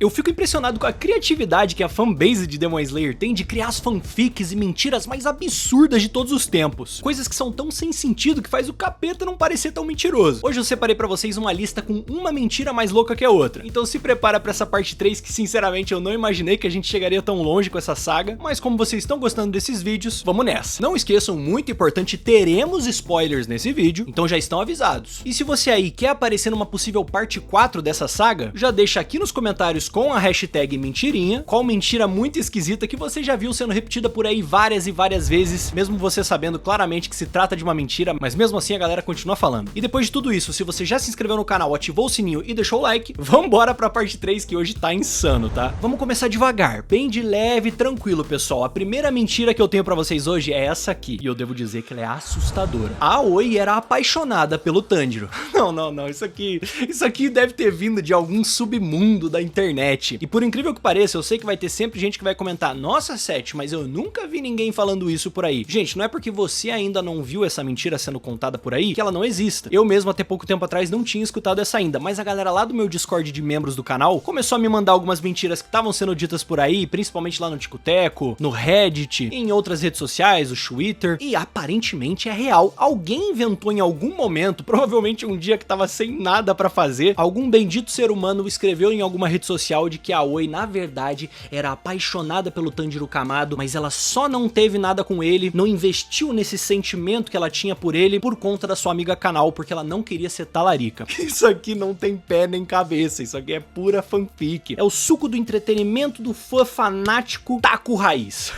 Eu fico impressionado com a criatividade que a fanbase de Demon Slayer tem de criar as fanfics e mentiras mais absurdas de todos os tempos. Coisas que são tão sem sentido que faz o capeta não parecer tão mentiroso. Hoje eu separei pra vocês uma lista com uma mentira mais louca que a outra. Então se prepara pra essa parte 3 que sinceramente eu não imaginei que a gente chegaria tão longe com essa saga. Mas como vocês estão gostando desses vídeos, vamos nessa. Não esqueçam, muito importante, teremos spoilers nesse vídeo, então já estão avisados. E se você aí quer aparecer numa possível parte 4 dessa saga, já deixa aqui nos comentários com a hashtag mentirinha, qual mentira muito esquisita que você já viu sendo repetida por aí várias e várias vezes, mesmo você sabendo claramente que se trata de uma mentira, mas mesmo assim a galera continua falando. E depois de tudo isso, se você já se inscreveu no canal, ativou o sininho e deixou o like, vambora pra parte 3 que hoje tá insano, tá? Vamos começar devagar, bem de leve, tranquilo, pessoal. A primeira mentira que eu tenho pra vocês hoje é essa aqui, e eu devo dizer que ela é assustadora. A Aoi era apaixonada pelo Tanjiro. Não, isso aqui deve ter vindo de algum submundo da internet. E por incrível que pareça, eu sei que vai ter sempre gente que vai comentar: nossa, Seth, mas eu nunca vi ninguém falando isso por aí. Gente, não é porque você ainda não viu essa mentira sendo contada por aí que ela não exista. Eu mesmo até pouco tempo atrás não tinha escutado essa ainda, mas a galera lá do meu Discord de membros do canal começou a me mandar algumas mentiras que estavam sendo ditas por aí, principalmente lá no Ticoteco, no Reddit, em outras redes sociais, o Twitter, e aparentemente é real. Alguém inventou em algum momento, provavelmente um dia que tava sem nada pra fazer, algum bendito ser humano escreveu em alguma rede social de que a Aoi, na verdade, era apaixonada pelo Tanjiro Kamado, mas ela só não teve nada com ele, não investiu nesse sentimento que ela tinha por ele por conta da sua amiga Kanao, porque ela não queria ser talarica. Isso aqui não tem pé nem cabeça, isso aqui é pura fanfic. É o suco do entretenimento do fã fanático taco raiz.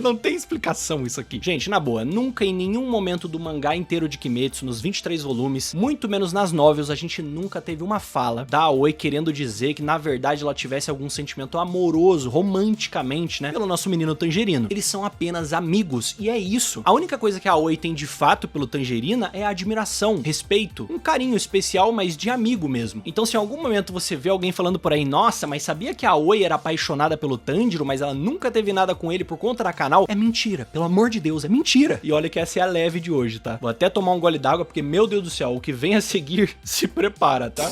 Não tem explicação isso aqui. Gente, na boa, nunca em nenhum momento do mangá inteiro de Kimetsu, nos 23 volumes, muito menos nas novels, a gente nunca teve uma fala da Aoi querendo dizer que na verdade ela tivesse algum sentimento amoroso, romanticamente, né, pelo nosso menino Tangerino. Eles são apenas amigos, e é isso. A única coisa que a Aoi tem de fato pelo Tangerina é a admiração, respeito, um carinho especial, mas de amigo mesmo. Então se em algum momento você vê alguém falando por aí: nossa, mas sabia que a Aoi era apaixonada pelo Tanjiro, mas ela nunca teve nada com ele por conta da Kanao? É mentira, pelo amor de Deus, é mentira. E olha que essa é a leve de hoje, tá? Vou até tomar um gole d'água, porque, meu Deus do céu, o que vem a seguir, se prepara, tá?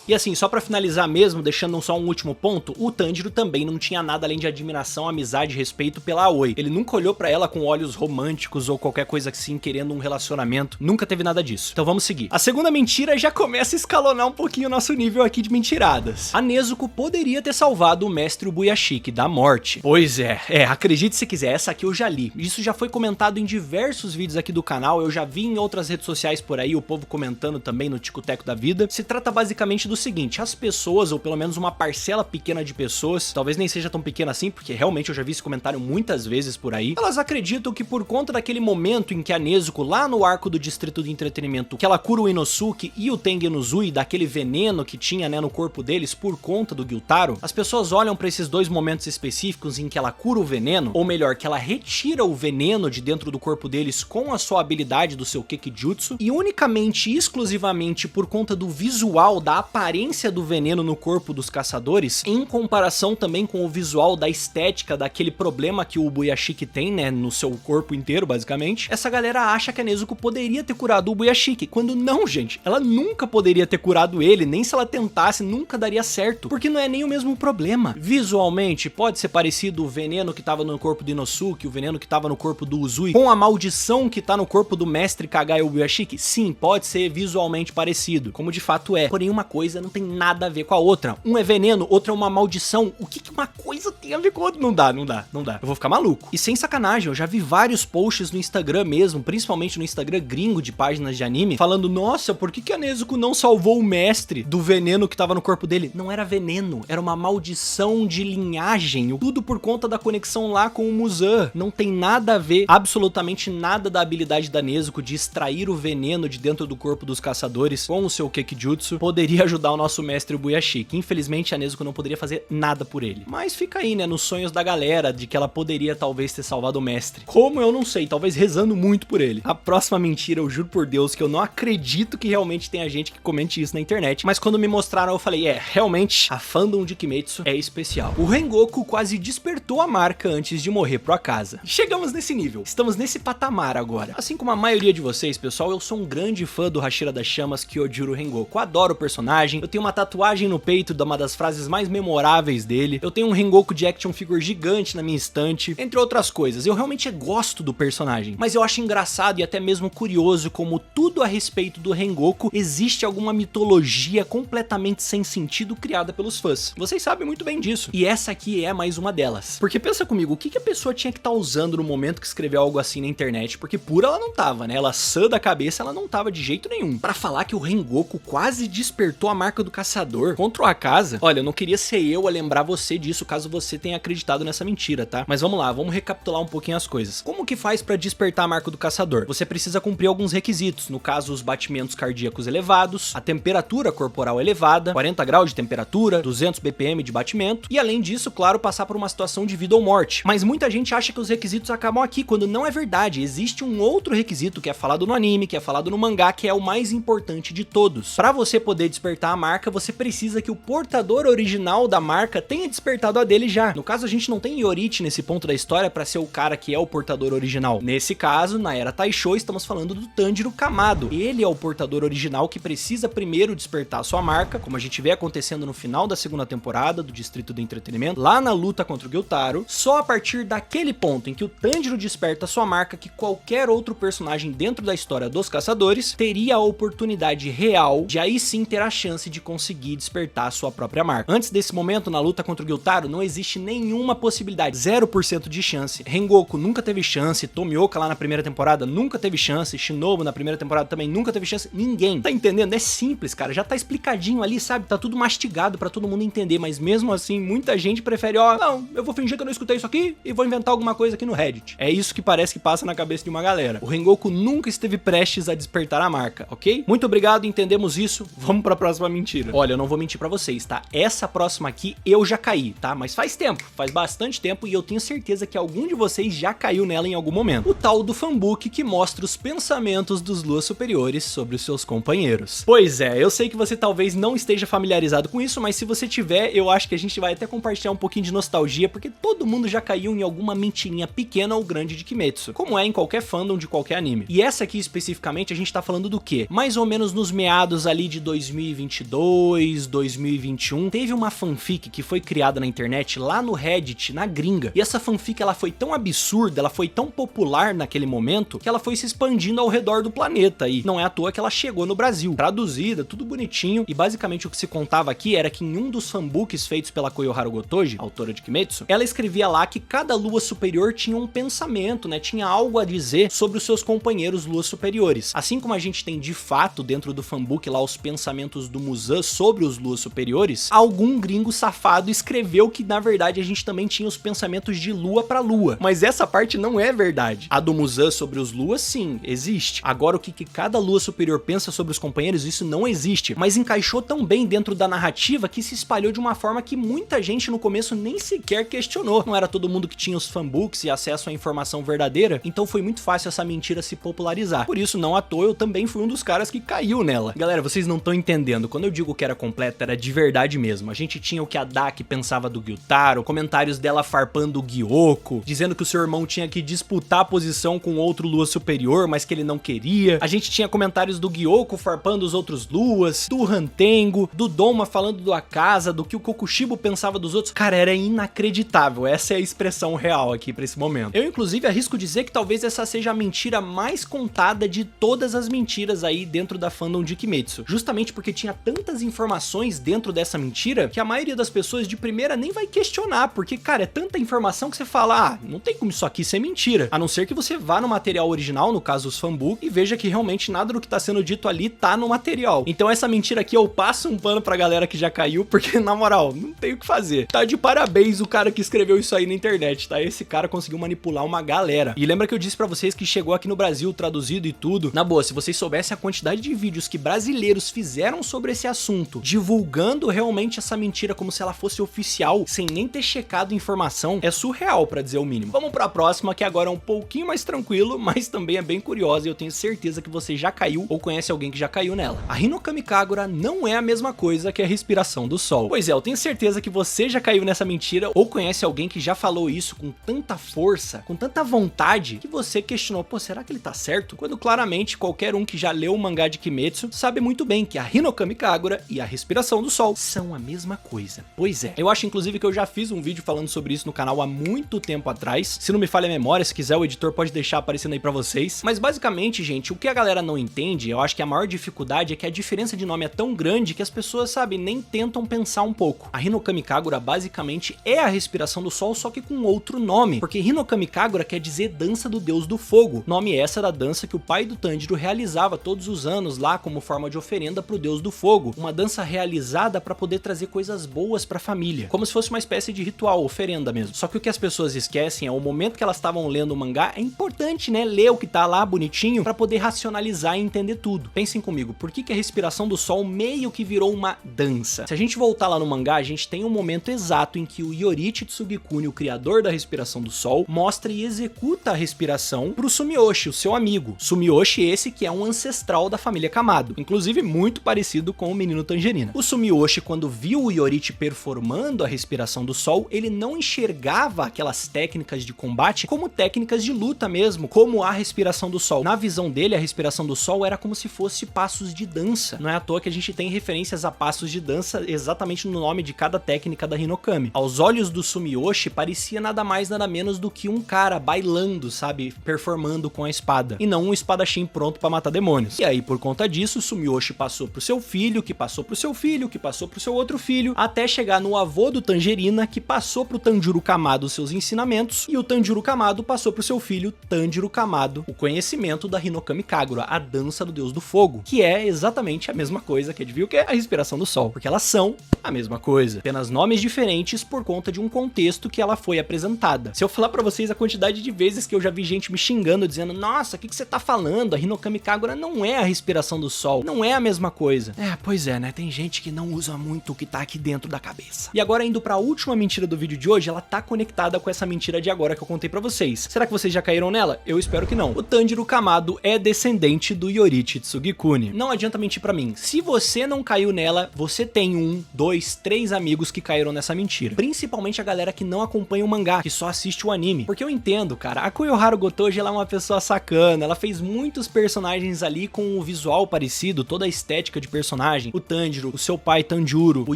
E assim, só pra finalizar mesmo, deixando só um último ponto, o Tanjiro também não tinha nada além de admiração, amizade e respeito pela Aoi. Ele nunca olhou pra ela com olhos românticos ou qualquer coisa assim, querendo um relacionamento. Nunca teve nada disso. Então vamos seguir. A segunda mentira já começa a escalonar um pouquinho o nosso nível aqui de mentiradas. A Nezuko poderia ter salvado o mestre Ubuyashiki da morte. Pois é, acredite se quiser, essa aqui eu já li. Isso já foi comentado em diversos vídeos aqui do canal, eu já vi em outras redes sociais por aí, o povo comentando também no Ticoteco da vida. Se trata basicamente do seguinte: as pessoas, ou pelo menos uma parcela pequena de pessoas, talvez nem seja tão pequena assim, porque realmente eu já vi esse comentário muitas vezes por aí, elas acreditam que por conta daquele momento em que a Nezuko, lá no arco do Distrito de Entretenimento, que ela cura o Inosuke e o Tengen Uzui daquele veneno que tinha, né, no corpo deles por conta do Gyutaro, as pessoas olham pra esses dois momentos específicos em que ela cura o veneno, ou melhor, que ela retira o veneno de dentro do corpo deles com a sua habilidade do seu Kekijutsu, e unicamente e exclusivamente por conta do visual, da aparência do veneno no corpo dos caçadores, em comparação também com o visual da estética daquele problema que o Ubuyashiki tem, né, no seu corpo inteiro, basicamente, essa galera acha que a Nezuko poderia ter curado o Ubuyashiki, quando não, gente, ela nunca poderia ter curado ele, nem se ela tentasse, nunca daria certo, porque não é nem o mesmo problema. Visualmente, pode ser parecido o veneno que tava no corpo do Inosuke, o veneno que tava no corpo do Uzui, com a maldição que tá no corpo do mestre Kagai Ubuyashiki? Sim, pode ser visualmente parecido, como de fato é, porém uma coisa não tem nada a ver com a outra. Um é veneno, outra é uma maldição. O que uma coisa tem a ver com a outra? Não dá. Eu vou ficar maluco. E sem sacanagem, eu já vi vários posts no Instagram mesmo, principalmente no Instagram gringo de páginas de anime, falando: nossa, por que a Nezuko não salvou o mestre do veneno que tava no corpo dele? Não era veneno, era uma maldição de linhagem. Tudo por conta da conexão lá com o Muzan. Não tem nada a ver, absolutamente nada da habilidade da Nezuko de extrair o veneno de dentro do corpo dos caçadores com o seu Kekijutsu poderia ajudar o nosso mestre Ubuyashiki. Infelizmente a Nezuko não poderia fazer nada por ele. Mas fica aí, né, nos sonhos da galera, de que ela poderia talvez ter salvado o mestre. Como? Eu não sei, talvez rezando muito por ele. A próxima mentira, eu juro por Deus que eu não acredito que realmente tenha gente que comente isso na internet, mas quando me mostraram eu falei: realmente, a fandom de Kimetsu é especial. O Rengoku quase despertou a marca antes de morrer pro Akaza. Chegamos nesse nível, estamos nesse patamar agora. Assim como a maioria de vocês, pessoal, eu sou um grande fã do Hashira das Chamas Kyojuro Rengoku. Adoro o personagem, personagem, eu tenho uma tatuagem no peito de uma das frases mais memoráveis dele, eu tenho um Rengoku de action figure gigante na minha estante, entre outras coisas. Eu realmente gosto do personagem, mas eu acho engraçado e até mesmo curioso como tudo a respeito do Rengoku existe alguma mitologia completamente sem sentido criada pelos fãs. Vocês sabem muito bem disso. E essa aqui é mais uma delas. Porque pensa comigo, o que a pessoa tinha que estar usando no momento que escreveu algo assim na internet? Porque pura ela não tava, né? Ela sã da cabeça, ela não tava de jeito nenhum. Pra falar que o Rengoku quase despertou a marca do caçador contra o Akaza. Olha, eu não queria ser eu a lembrar você disso caso você tenha acreditado nessa mentira, tá? Mas vamos lá, vamos recapitular um pouquinho as coisas. Como que faz pra despertar a marca do caçador? Você precisa cumprir alguns requisitos, no caso os batimentos cardíacos elevados, a temperatura corporal elevada, 40 graus de temperatura, 200 BPM de batimento e além disso, claro, passar por uma situação de vida ou morte. Mas muita gente acha que os requisitos acabam aqui, quando não é verdade. Existe um outro requisito que é falado no anime, que é falado no mangá, que é o mais importante de todos. Pra você poder despertar a marca, você precisa que o portador original da marca tenha despertado a dele já. No caso, a gente não tem Yorite nesse ponto da história pra ser o cara que é o portador original. Nesse caso, na era Taisho, estamos falando do Tanjiro Kamado. Ele é o portador original que precisa primeiro despertar a sua marca, como a gente vê acontecendo no final da segunda temporada do Distrito do Entretenimento, lá na luta contra o Gyutaro. Só a partir daquele ponto em que o Tanjiro desperta a sua marca que qualquer outro personagem dentro da história dos caçadores teria a oportunidade real de aí sim ter a chance de conseguir despertar a sua própria marca. Antes desse momento, na luta contra o Gyutaro, não existe nenhuma possibilidade, 0% de chance. Rengoku nunca teve chance, Tomioka lá na primeira temporada nunca teve chance, Shinobu na primeira temporada também nunca teve chance, ninguém. Tá entendendo? É simples, cara, já tá explicadinho ali, sabe? Tá tudo mastigado pra todo mundo entender, mas mesmo assim, muita gente prefere, ó, não, eu vou fingir que eu não escutei isso aqui e vou inventar alguma coisa aqui no Reddit. É isso que parece que passa na cabeça de uma galera. O Rengoku nunca esteve prestes a despertar a marca, ok? Muito obrigado, entendemos isso, vamos pra próxima mentira. Olha, eu não vou mentir pra vocês, tá? Essa próxima aqui eu já caí, tá? Mas faz tempo, faz bastante tempo e eu tenho certeza que algum de vocês já caiu nela em algum momento. O tal do fanbook que mostra os pensamentos dos luas superiores sobre os seus companheiros. Pois é, eu sei que você talvez não esteja familiarizado com isso, mas se você tiver, eu acho que a gente vai até compartilhar um pouquinho de nostalgia, porque todo mundo já caiu em alguma mentirinha pequena ou grande de Kimetsu, como é em qualquer fandom de qualquer anime. E essa aqui especificamente a gente tá falando do quê? Mais ou menos nos meados ali de 2022, 2021, teve uma fanfic que foi criada na internet lá no Reddit, na gringa. E essa fanfic ela foi tão absurda, ela foi tão popular naquele momento, que ela foi se expandindo ao redor do planeta. E não é à toa que ela chegou no Brasil, traduzida, tudo bonitinho. E basicamente o que se contava aqui era que em um dos fanbooks feitos pela Koyoharu Gotoji, autora de Kimetsu, ela escrevia lá que cada lua superior tinha um pensamento, né? Tinha algo a dizer sobre os seus companheiros luas superiores. Assim como a gente tem de fato dentro do fanbook lá os pensamentos do Muzan sobre os luas superiores, algum gringo safado escreveu que na verdade a gente também tinha os pensamentos de lua pra lua. Mas essa parte não é verdade. A do Muzan sobre os luas, sim, existe. Agora o que cada lua superior pensa sobre os companheiros, isso não existe. Mas encaixou tão bem dentro da narrativa que se espalhou de uma forma que muita gente no começo nem sequer questionou. Não era todo mundo que tinha os fanbooks e acesso à informação verdadeira, então foi muito fácil essa mentira se popularizar. Por isso, não à toa, eu também fui um dos caras que caiu nela. Galera, vocês não estão entendendo. Quando eu digo que era completa, era de verdade mesmo. A gente tinha o que a Daki pensava do Gyutaro, comentários dela farpando o Gyoko, dizendo que o seu irmão tinha que disputar a posição com outro lua superior, mas que ele não queria. A gente tinha comentários do Gyoko farpando os outros luas, do Hantengo, do Doma falando do Akaza, do que o Kokushibo pensava dos outros. Cara, era inacreditável. Essa é a expressão real aqui pra esse momento. Eu, inclusive, arrisco dizer que talvez essa seja a mentira mais contada de todas as mentiras aí dentro da fandom de Kimetsu. Justamente porque tinha tantas informações dentro dessa mentira que a maioria das pessoas de primeira nem vai questionar, porque, cara, é tanta informação que você fala, ah, não tem como isso aqui ser mentira. A não ser que você vá no material original, no caso os fanbook, e veja que realmente nada do que tá sendo dito ali tá no material. Então essa mentira aqui eu passo um pano pra galera que já caiu, porque na moral, não tem o que fazer. Tá de parabéns o cara que escreveu isso aí na internet, tá? Esse cara conseguiu manipular uma galera. E lembra que eu disse pra vocês que chegou aqui no Brasil traduzido e tudo? Na boa, se vocês soubessem a quantidade de vídeos que brasileiros fizeram sobre esse assunto, divulgando realmente essa mentira como se ela fosse oficial, sem nem ter checado informação, é surreal pra dizer o mínimo. Vamos pra próxima, que agora é um pouquinho mais tranquilo, mas também é bem curiosa e eu tenho certeza que você já caiu ou conhece alguém que já caiu nela. A Hinokami Kagura não é a mesma coisa que a respiração do sol. Pois é, eu tenho certeza que você já caiu nessa mentira ou conhece alguém que já falou isso com tanta força, com tanta vontade, que você questionou, pô, será que ele tá certo? Quando claramente qualquer um que já leu o mangá de Kimetsu sabe muito bem que a Hinokami Kagura e a respiração do sol são a mesma coisa. Pois é, eu acho inclusive que eu já fiz um vídeo falando sobre isso no canal há muito tempo atrás. Se não me falha a memória, se quiser o editor pode deixar aparecendo aí pra vocês. Mas basicamente, gente, o que a galera não entende, eu acho que a maior dificuldade é que a diferença de nome é tão grande que as pessoas, sabe, nem tentam pensar um pouco. A Hinokami Kagura basicamente é a respiração do sol, só que com outro nome, porque Hinokami Kagura quer dizer dança do deus do fogo. Nome essa da dança que o pai do Tanjiro realizava todos os anos lá como forma de oferenda pro deus do fogo. Uma dança realizada para poder trazer coisas boas pra família, como se fosse uma espécie de ritual, oferenda mesmo. Só que o que as pessoas esquecem é o momento que elas estavam lendo o mangá, é importante, né, ler o que tá lá bonitinho pra poder racionalizar e entender tudo. Pensem comigo, por que a respiração do sol meio que virou uma dança? Se a gente voltar lá no mangá, a gente tem um momento exato em que o Yorichi Tsugikuni, o criador da respiração do sol, mostra e executa a respiração pro Sumiyoshi, o seu amigo. Sumiyoshi esse que é um ancestral da família Kamado, inclusive muito parecido com o menino Tangerina. O Sumiyoshi, quando viu o Yorichi performando a respiração do sol, ele não enxergava aquelas técnicas de combate como técnicas de luta mesmo, como a respiração do sol. Na visão dele, a respiração do sol era como se fosse passos de dança. Não é à toa que a gente tem referências a passos de dança exatamente no nome de cada técnica da Hinokami. Aos olhos do Sumiyoshi, parecia nada mais nada menos do que um cara bailando, sabe, performando com a espada, e não um espadachim pronto pra matar demônios. E aí, por conta disso, o Sumiyoshi passou pro seu filho, que passou pro seu filho, que passou pro seu outro filho, até chegar no avô do Tangerina, que passou pro Tanjiro Kamado os seus ensinamentos, e o Tanjiro Kamado passou pro seu filho, Tanjiro Kamado, o conhecimento da Hinokami Kagura, a dança do deus do fogo, que é exatamente a mesma coisa, que adivinha o que é? A respiração do sol, porque elas são a mesma coisa, apenas nomes diferentes por conta de um contexto que ela foi apresentada. Se eu falar pra vocês a quantidade de vezes que eu já vi gente me xingando, dizendo, nossa, o que você tá falando? A Hinokami Kagura não é a respiração do sol, não é a mesma coisa. É, pois é, né? Tem gente que não usa muito o que tá aqui dentro da cabeça. E agora, indo pra última mentira do vídeo de hoje, ela tá conectada com essa mentira de agora que eu contei pra vocês. Será que vocês já caíram nela? Eu espero que não. O Tanjiro Kamado é descendente do Yorichi Tsugikuni. Não adianta mentir pra mim. Se você não caiu nela, você tem 1, 2, 3 amigos que caíram nessa mentira. Principalmente a galera que não acompanha o mangá, que só assiste o anime. Porque eu entendo, cara, a Koyoharu Gotoji, ela é uma pessoa sacana, ela fez muitos personagens ali com o visual parecido, toda a estética de personagem. O Tanjiro, o seu pai Tanjuro, o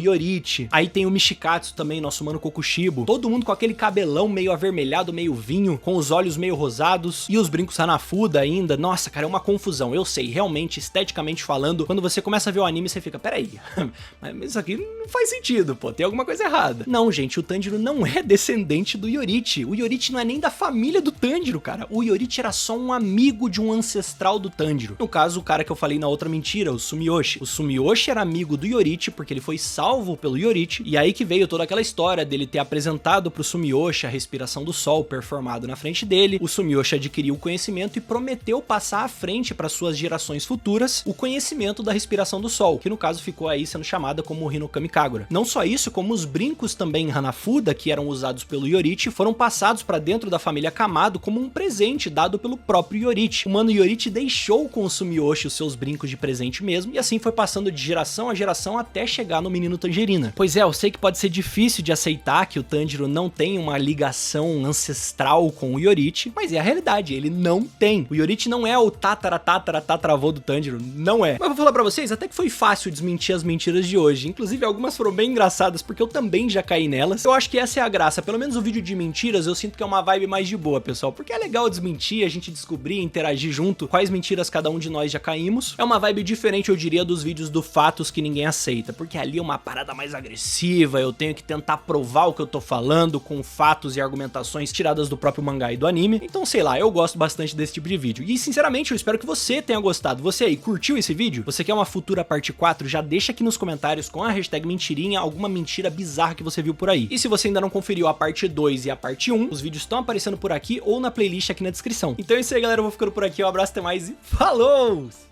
Yorichi, aí tem o Mishikatsu também, nosso mano Kokushibo. Todo mundo com aquele cabelão meio avermelhado, meio vinho, com os olhos meio rosados e os brincos Hanafuda ainda. Nossa, cara, é uma confusão, eu sei, realmente, esteticamente falando, quando você começa a ver o anime, você fica, peraí, mas isso aqui não faz sentido, pô, tem alguma coisa errada. Não, gente, o Tanjiro não é descendente do Yorichi. O Yorichi não é nem da família do Tanjiro, cara. O Yorichi era só um amigo de um ancestral do Tanjiro. No caso, o cara que eu falei na outra mentira, o Sumiyoshi. O Sumiyoshi era amigo do Yorichi porque ele foi salvo pelo Yorichi, e aí que veio toda aquela história dele ter apresentado pro Sumiyoshi a respiração do sol performado na frente dele. O Sumiyoshi adquiriu o conhecimento e prometeu passar à frente para suas gerações futuras o conhecimento da respiração do sol, que no caso ficou aí sendo chamada como Hinokami Kagura. Não só isso, como os brincos também Hanafuda, que eram usados pelo Yorichi, foram passados para dentro da família Kamado como um presente dado pelo próprio Yorichi. O mano Yorichi deixou com o Sumiyoshi os seus brincos de presente mesmo, e assim foi passando de geração a geração até chegar no menino Tangerina. Pois é, eu sei que pode ser difícil de aceitar que o Tanjiro não tem uma ligação ancestral com o Yorichi, mas é a realidade, ele não tem. O Yorichi não é o tataravô do Tanjiro, não é. Mas vou falar pra vocês, até que foi fácil desmentir as mentiras de hoje, inclusive algumas foram bem engraçadas, porque eu também já caí nelas. Eu acho que essa é a graça, pelo menos o vídeo de mentiras eu sinto que é uma vibe mais de boa, pessoal, porque é legal desmentir, a gente descobrir, interagir junto, quais mentiras cada um de nós já caímos. É uma vibe diferente, eu diria, dos vídeos do Fatos que ninguém aceita, porque ali é uma parada mais agressiva, eu tenho que tentar provar o que eu tô falando com fatos e argumentações tiradas do próprio mangá e do anime. Então, sei lá, eu gosto bastante desse tipo de vídeo. E, sinceramente, eu espero que você tenha gostado. Você aí, curtiu esse vídeo? Você quer uma futura parte 4? Já deixa aqui nos comentários com a hashtag mentirinha alguma mentira bizarra que você viu por aí. E se você ainda não conferiu a parte 2 e a parte 1, os vídeos estão aparecendo por aqui ou na playlist aqui na descrição. Então é isso aí, galera, eu vou ficando por aqui, um abraço, até mais e falou!